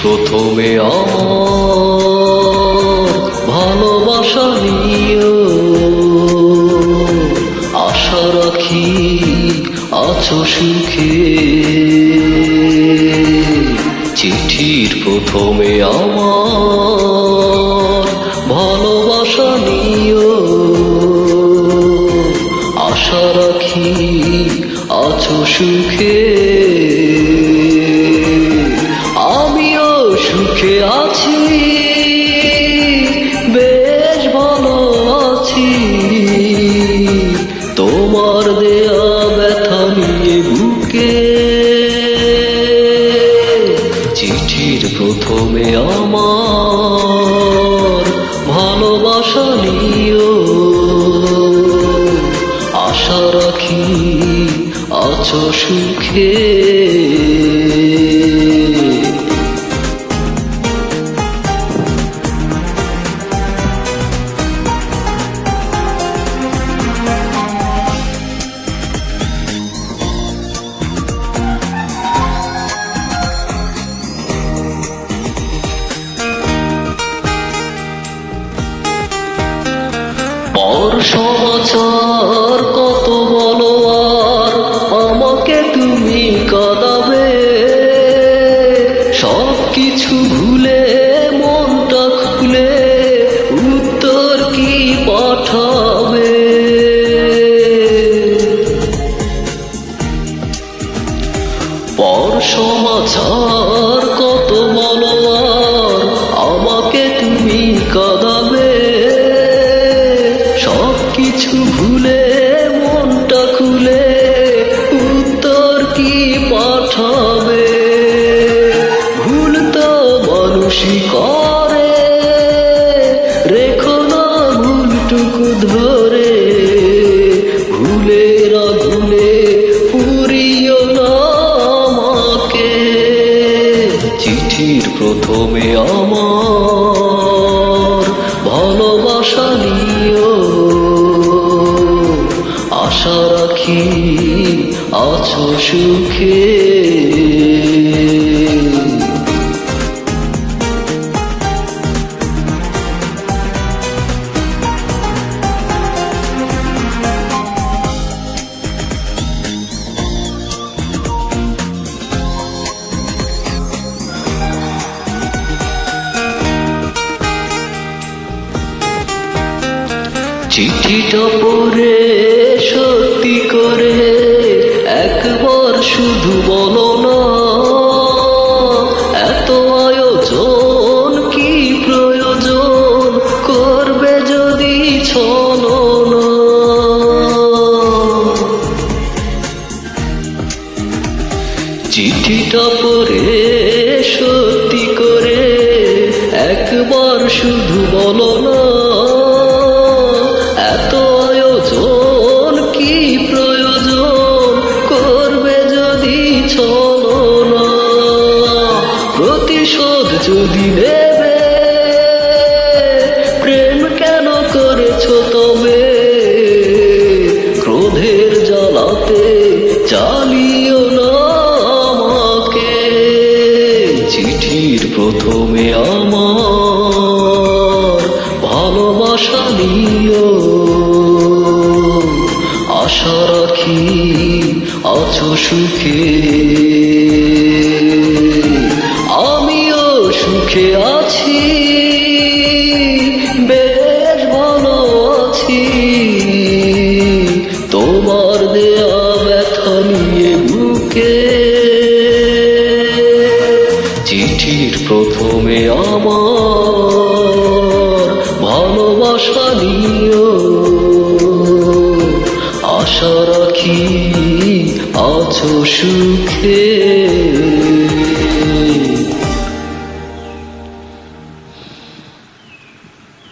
প্রথমে আমার ভালোবাসা নিও, আশা রাখি আছো সুখে। চিঠির প্রথমে আমার ভালোবাসা নিও, আশা রাখি আছো সুখে। আমিও সুখে আছি, বেশ ভালো আছি, তোমার দেয়া ব্যথা নিয়ে বুকে। চিঠির প্রথমে আমার ভালোবাসা নিও, আশা রাখি আছো সুখে। পর সমাচার কত বলো আর আমাকে তুমি কাঁদাবে, সব কিছু ভুলে মনটা খুলে উত্তর কি পাঠাবে। পর সমাচার কত বলো আর আমাকে তুমি কাঁদাবে, সব কিছু ভুলে মনটা খুলে উত্তর কি পাঠাবে। ভুল তো মানুষই করে, রেখো না ভুলটুকু ধরে, ভুলের আগুনে পুরিও না আমাকে। চিঠির প্রথমে আমার ভালোবাসা নিও, আশা রাখি আছো সুখে। চিঠিটা পড়ে সত্যি করে একবার শুধু বলো না, এত আয়োজন কি প্রয়োজন করবে যদি ছলনা। চিঠিটা পড়ে সত্যি করে একবার শুধু বলো না, এত আয়োজন কি প্রয়োজন করবে যদি ছলনা। প্রতিশোধ যদি নেবে প্রেম কেন করেছো তবে, ক্রোধের জ্বালাতে জ্বালিও না আমাকে। চিঠির প্রথমে আমার ভালোবাসা নিও, আশা রাখি আছো সুখে। আমিও সুখে আছি, বেশ ভালো আছি, তোমার দেয়া ব্যথা নিয়ে বুকে। চিঠির প্রথমে আমার ভালোবাসা নিও, আশা রাখি আছো সুখে।